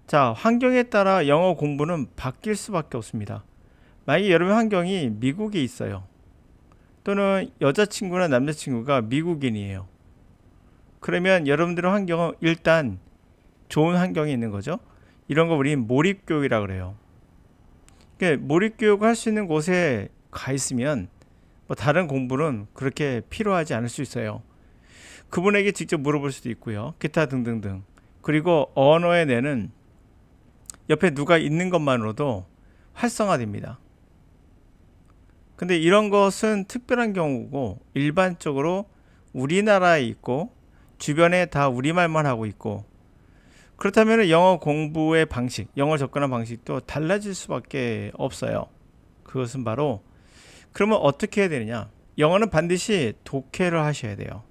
자, 환경에 따라 영어 공부는 바뀔 수밖에 없습니다. 만약에 여러분 환경이 미국에 있어요. 또는 여자친구나 남자친구가 미국인이에요. 그러면 여러분들의 환경은 일단 좋은 환경에 있는 거죠. 이런 거 우리는 몰입교육이라고 그래요. 그러니까 몰입교육을 할 수 있는 곳에 가 있으면 뭐 다른 공부는 그렇게 필요하지 않을 수 있어요. 그분에게 직접 물어볼 수도 있고요. 기타 등등등. 그리고 언어의 뇌는 옆에 누가 있는 것만으로도 활성화됩니다. 근데 이런 것은 특별한 경우고 일반적으로 우리나라에 있고 주변에 다 우리말만 하고 있고, 그렇다면 영어 공부의 방식, 영어 접근하는 방식도 달라질 수밖에 없어요. 그것은 바로 그러면 어떻게 해야 되느냐? 영어는 반드시 독해를 하셔야 돼요.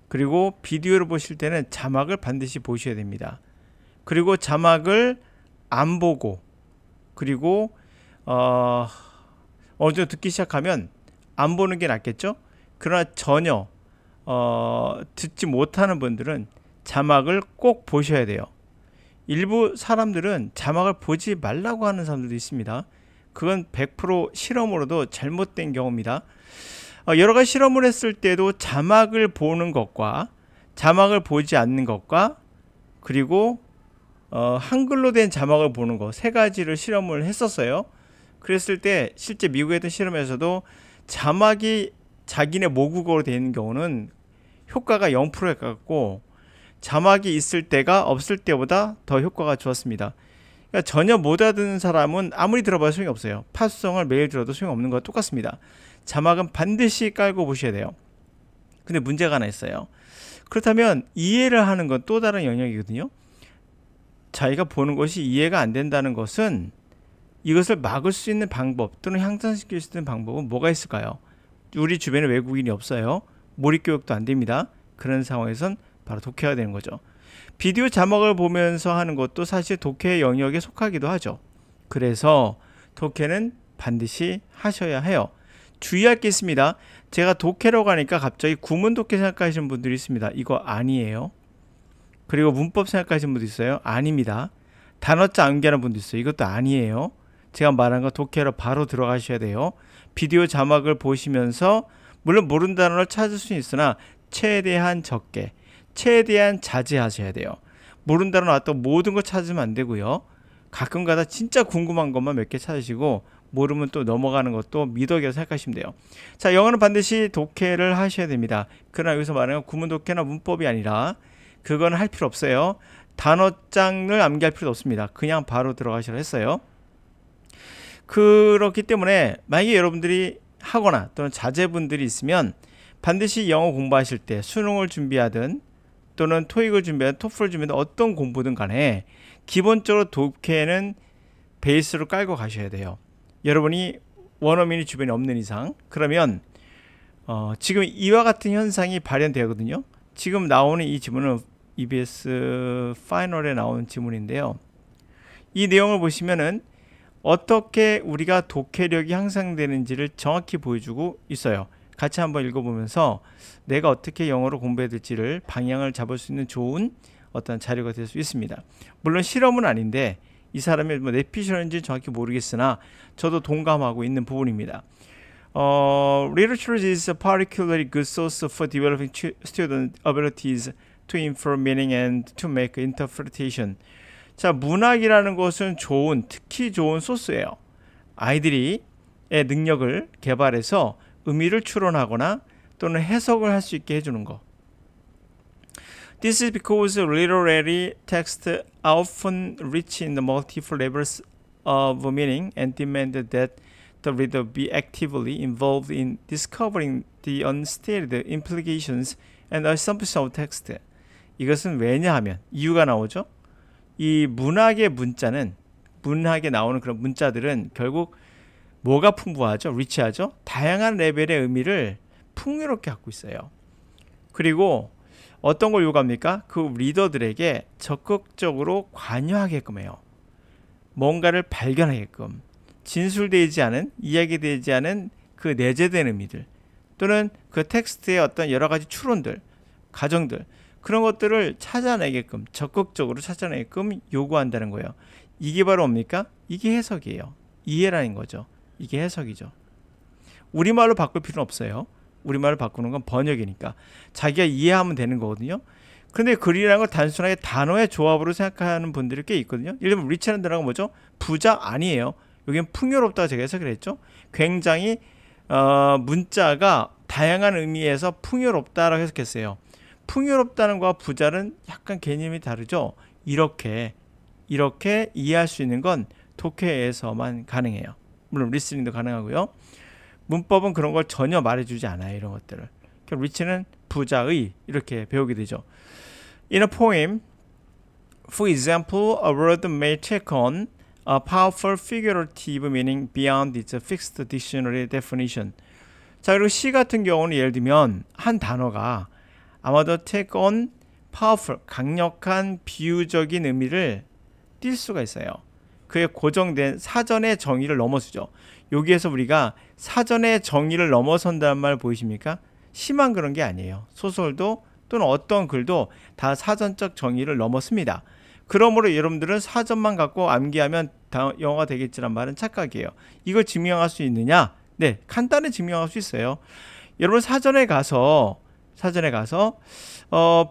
그리고 비디오를 보실 때는 자막을 반드시 보셔야 됩니다. 그리고 자막을 안 보고, 그리고 어느 정도 듣기 시작하면 안 보는 게 낫겠죠? 그러나 전혀 듣지 못하는 분들은 자막을 꼭 보셔야 돼요. 일부 사람들은 자막을 보지 말라고 하는 사람들도 있습니다. 그건 100% 실험으로도 잘못된 경우입니다. 여러 가지 실험을 했을 때도 자막을 보는 것과 자막을 보지 않는 것과 그리고 한글로 된 자막을 보는 것, 세 가지를 실험을 했었어요. 그랬을 때 실제 미국에 했던 실험에서도 자막이 자기네 모국어로 되어 있는 경우는 효과가 0%에 가깝고, 자막이 있을 때가 없을 때보다 더 효과가 좋았습니다. 그러니까 전혀 못 알아듣는 사람은 아무리 들어봐도 소용이 없어요. 파수성을 매일 들어도 소용없는 것과 똑같습니다. 자막은 반드시 깔고 보셔야 돼요. 근데 문제가 하나 있어요. 그렇다면 이해를 하는 건 또 다른 영역이거든요. 자기가 보는 것이 이해가 안 된다는 것은 이것을 막을 수 있는 방법 또는 향상시킬 수 있는 방법은 뭐가 있을까요? 우리 주변에 외국인이 없어요. 몰입교육도 안 됩니다. 그런 상황에선 바로 독해가 되는 거죠. 비디오 자막을 보면서 하는 것도 사실 독해 영역에 속하기도 하죠. 그래서 독해는 반드시 하셔야 해요. 주의할 게 있습니다. 제가 독해라고 하니까 갑자기 구문 독해 생각하시는 분들이 있습니다. 이거 아니에요. 그리고 문법 생각하시는 분도 있어요. 아닙니다. 단어짜 암기하는 분도 있어요. 이것도 아니에요. 제가 말한 거 독해로 바로 들어가셔야 돼요. 비디오 자막을 보시면서 물론 모르는 단어를 찾을 수 있으나 최대한 적게, 최대한 자제하셔야 돼요. 모르는 단어 나왔다고 모든 거 찾으면 안 되고요. 가끔가다 진짜 궁금한 것만 몇 개 찾으시고 모르면 또 넘어가는 것도 미덕이라고 생각하시면 돼요. 자, 영어는 반드시 독해를 하셔야 됩니다. 그러나 여기서 말하는 구문 독해나 문법이 아니라 그건 할 필요 없어요. 단어장을 암기할 필요도 없습니다. 그냥 바로 들어가시라 했어요. 그렇기 때문에 만약에 여러분들이 하거나 또는 자제분들이 있으면 반드시 영어 공부하실 때 수능을 준비하든 또는 토익을 준비하든 토플을 준비하든 어떤 공부든 간에 기본적으로 독해는 베이스로 깔고 가셔야 돼요. 여러분이 원어민이 주변에 없는 이상. 그러면 지금 이와 같은 현상이 발현되거든요. 지금 나오는 이 지문은 EBS 파이널에 나온 지문인데요. 이 내용을 보시면은 어떻게 우리가 독해력이 향상되는지를 정확히 보여주고 있어요. 같이 한번 읽어보면서 내가 어떻게 영어로 공부해야 될지를 방향을 잡을 수 있는 좋은 어떤 자료가 될 수 있습니다. 물론 실험은 아닌데 이 사람이 뭐 내피셜인지 정확히 모르겠으나 저도 동감하고 있는 부분입니다. Literature is a particularly good source for developing student abilities to infer meaning and to make interpretation. 자, 문학이라는 것은 좋은, 특히 좋은 소스예요. 아이들이 의 능력을 개발해서 의미를 추론하거나 또는 해석을 할 수 있게 해주는 거. This is because literary texts often reach in the multiple levels of meaning and demand that the reader be actively involved in discovering the unstated implications and assumptions of text. 이것은 왜냐하면 이유가 나오죠. 이 문학의 문자는 문학에 나오는 그런 문자들은 결국 뭐가 풍부하죠? 리치하죠? 다양한 레벨의 의미를 풍요롭게 갖고 있어요. 그리고 어떤 걸 요구합니까? 그 리더들에게 적극적으로 관여하게끔 해요. 뭔가를 발견하게끔. 진술되지 않은, 이야기되지 않은 그 내재된 의미들 또는 그 텍스트의 어떤 여러 가지 추론들, 가정들, 그런 것들을 찾아내게끔 적극적으로 찾아내게끔 요구한다는 거예요. 이게 바로 뭡니까? 이게 해석이에요. 이해라는 거죠. 이게 해석이죠. 우리말로 바꿀 필요는 없어요. 우리말로 바꾸는 건 번역이니까 자기가 이해하면 되는 거거든요. 근데 글이라는 걸 단순하게 단어의 조합으로 생각하는 분들이 꽤 있거든요. 예를 들면 리치라는 단어가 뭐죠? 부자 아니에요. 여기는 풍요롭다고 제가 해석을 했죠. 굉장히 문자가 다양한 의미에서 풍요롭다라고 해석했어요. 풍요롭다는 것과 부자는 약간 개념이 다르죠. 이렇게 이해할 수 있는 건 독해에서만 가능해요. 물론 리스닝도 가능하고요. 문법은 그런 걸 전혀 말해주지 않아요. 이런 것들을. 그러니까 리치는 부자의 이렇게 배우게 되죠. In a poem, for example, a word may take on a powerful figurative meaning beyond its fixed dictionary definition. 자, 그리고 시 같은 경우는 예를 들면 한 단어가 아마도 take on powerful, 강력한 비유적인 의미를 띌 수가 있어요. 그의 고정된 사전의 정의를 넘어서죠. 여기에서 우리가 사전의 정의를 넘어선다는 말 보이십니까? 시만 그런 게 아니에요. 소설도 또는 어떤 글도 다 사전적 정의를 넘어섭니다. 그러므로 여러분들은 사전만 갖고 암기하면 영어가 되겠지란 말은 착각이에요. 이걸 증명할 수 있느냐? 네, 간단히 증명할 수 있어요. 여러분 사전에 가서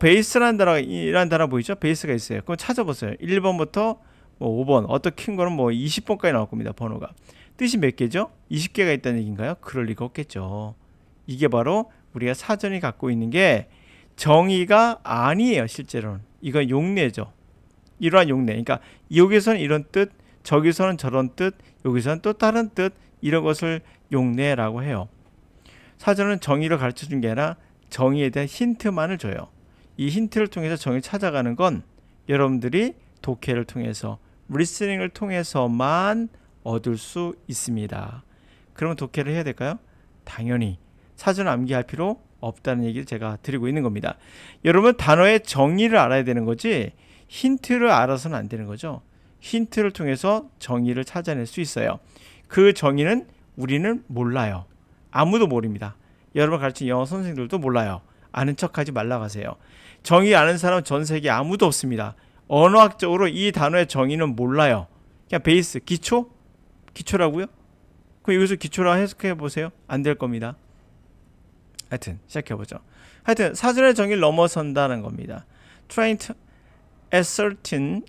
베이스라는 단어 보이죠? 베이스가 있어요. 그럼 찾아보세요. 1번부터 5번, 어떤 큰 거는 20번까지 나올 겁니다. 번호가. 뜻이 몇 개죠? 20개가 있다는 얘기인가요? 그럴 리가 없겠죠. 이게 바로 우리가 사전이 갖고 있는 게 정의가 아니에요. 실제로는. 이건 용례죠. 이러한 용례. 그러니까 여기서는 이런 뜻, 저기서는 저런 뜻, 여기서는 또 다른 뜻, 이런 것을 용례라고 해요. 사전은 정의를 가르쳐준 게 아니라 정의에 대한 힌트만을 줘요. 이 힌트를 통해서 정의를 찾아가는 건 여러분들이 독해를 통해서, 리스닝을 통해서만 얻을 수 있습니다. 그러면 독해를 해야 될까요? 당연히 사전을 암기할 필요 없다는 얘기를 제가 드리고 있는 겁니다. 여러분 단어의 정의를 알아야 되는 거지 힌트를 알아서는 안 되는 거죠. 힌트를 통해서 정의를 찾아낼 수 있어요. 그 정의는 우리는 몰라요. 아무도 모릅니다. 여러분 가르친 영어 선생님들도 몰라요. 아는 척하지 말라고 하세요. 정의 아는 사람 전 세계에 아무도 없습니다. 언어학적으로 이 단어의 정의는 몰라요. 그냥 베이스, 기초라고요? 그럼 여기서 기초라 해석해 보세요. 안 될 겁니다. 하여튼 시작해보죠. 하여튼 사전의 정의를 넘어선다는 겁니다. Trying to ascertain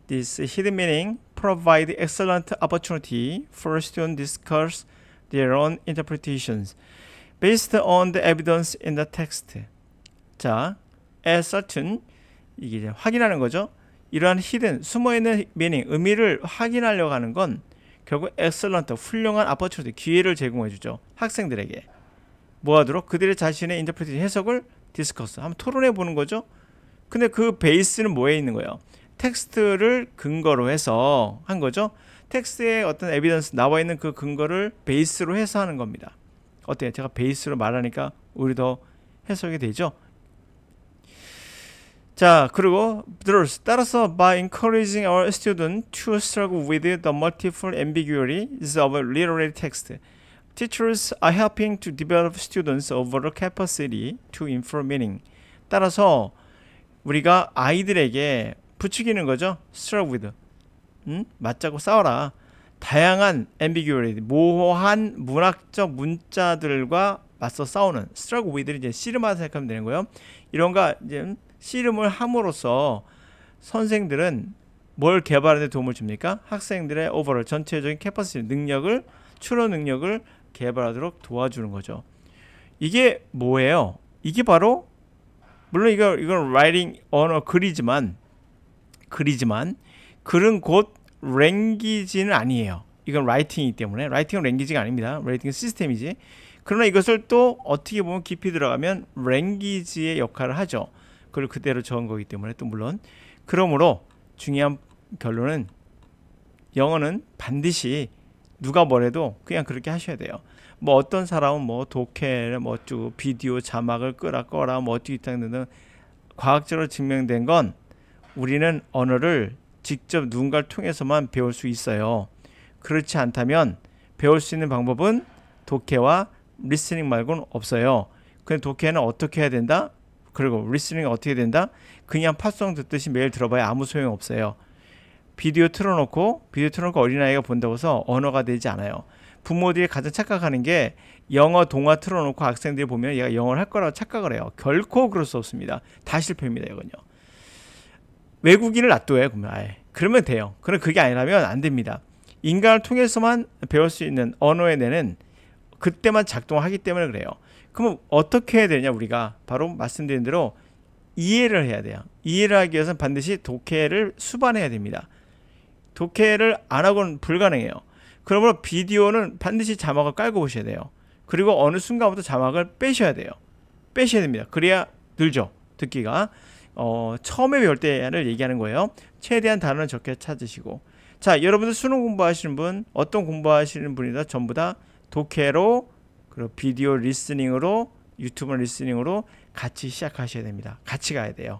this hidden meaning provide excellent opportunity for students to discuss their own interpretations based on the evidence in the text. 자, ascertain 이게 이제 확인하는 거죠. 이러한 hidden 숨어있는 meaning 의미를 확인하려고 하는 건 결국 excellent 훌륭한 opportunity 기회를 제공해 주죠. 학생들에게 뭐하도록 그들의 자신의 interpretation 해석을 discuss 한번 토론해 보는 거죠. 근데 그 베이스는 뭐에 있는 거예요? 텍스트를 근거로 해서 한 거죠. 텍스트에 어떤 에비던스 나와 있는 그 근거를 베이스로 해서 하는 겁니다. 어때요? 제가 베이스로 말하니까 우리 더 해석이 되죠. 자, 그리고 따라서 by encouraging our students to struggle with the multiple ambiguities of literary text, teachers are helping to develop students' overall capacity to infer meaning. 따라서 우리가 아이들에게 부추기는 거죠. struggle with. 맞자고 싸워라. 다양한 ambiguity, 모호한 문학적 문자들과 맞서 싸우는 struggle with를 이제 씨름하다 생각하면 되는 거예요. 이런가 이제 씨름을 함으로써 선생들은 뭘 개발하는 데 도움을 줍니까? 학생들의 오버롤 전체적인 캐퍼시티 능력을 추론 능력을 개발하도록 도와주는 거죠. 이게 뭐예요? 이게 바로 물론 이건 라이팅 언어 글이지만 글은 곧 랭귀지는 아니에요. 이건 라이팅이기 때문에 라이팅은 랭귀지가 아닙니다. 라이팅은 시스템이지. 그러나 이것을 또 어떻게 보면 깊이 들어가면 랭귀지의 역할을 하죠. 그걸 그대로 적은 거기 때문에 또 물론 그러므로 중요한 결론은 영어는 반드시 누가 뭐래도 그냥 그렇게 하셔야 돼요. 뭐 어떤 사람은 뭐 독해를 뭐 어쩌고 비디오 자막을 꺼라 뭐 어떻게 등등 과학적으로 증명된 건 우리는 언어를 직접 누군가를 통해서만 배울 수 있어요. 그렇지 않다면 배울 수 있는 방법은 독해와 리스닝 말고는 없어요. 근데 독해는 어떻게 해야 된다? 그리고 리스닝이 어떻게 된다? 그냥 팝송 듣듯이 매일 들어봐야 아무 소용 없어요. 비디오 틀어놓고 어린아이가 본다고 해서 언어가 되지 않아요. 부모들이 가장 착각하는 게 영어 동화 틀어놓고 학생들이 보면 얘가 영어를 할 거라고 착각을 해요. 결코 그럴 수 없습니다. 다 실패입니다. 이건요. 외국인을 놔둬요. 그러면 돼요. 그럼 그게 아니라면 안 됩니다. 인간을 통해서만 배울 수 있는 언어의 뇌는 그때만 작동하기 때문에 그래요. 그럼 어떻게 해야 되냐? 우리가 바로 말씀드린 대로 이해를 해야 돼요. 이해를 하기 위해서는 반드시 독해를 수반해야 됩니다. 독해를 안 하고는 불가능해요. 그러므로 비디오는 반드시 자막을 깔고 보셔야 돼요. 그리고 어느 순간부터 자막을 빼셔야 돼요. 빼셔야 됩니다. 그래야 늘죠. 듣기가. 처음에 배울 때를 얘기하는 거예요. 최대한 단어는 적게 찾으시고. 자, 여러분들 수능 공부하시는 분, 어떤 공부하시는 분이다 전부 다 독해로, 그리고 비디오 리스닝으로, 유튜브 리스닝으로 같이 시작하셔야 됩니다. 같이 가야 돼요.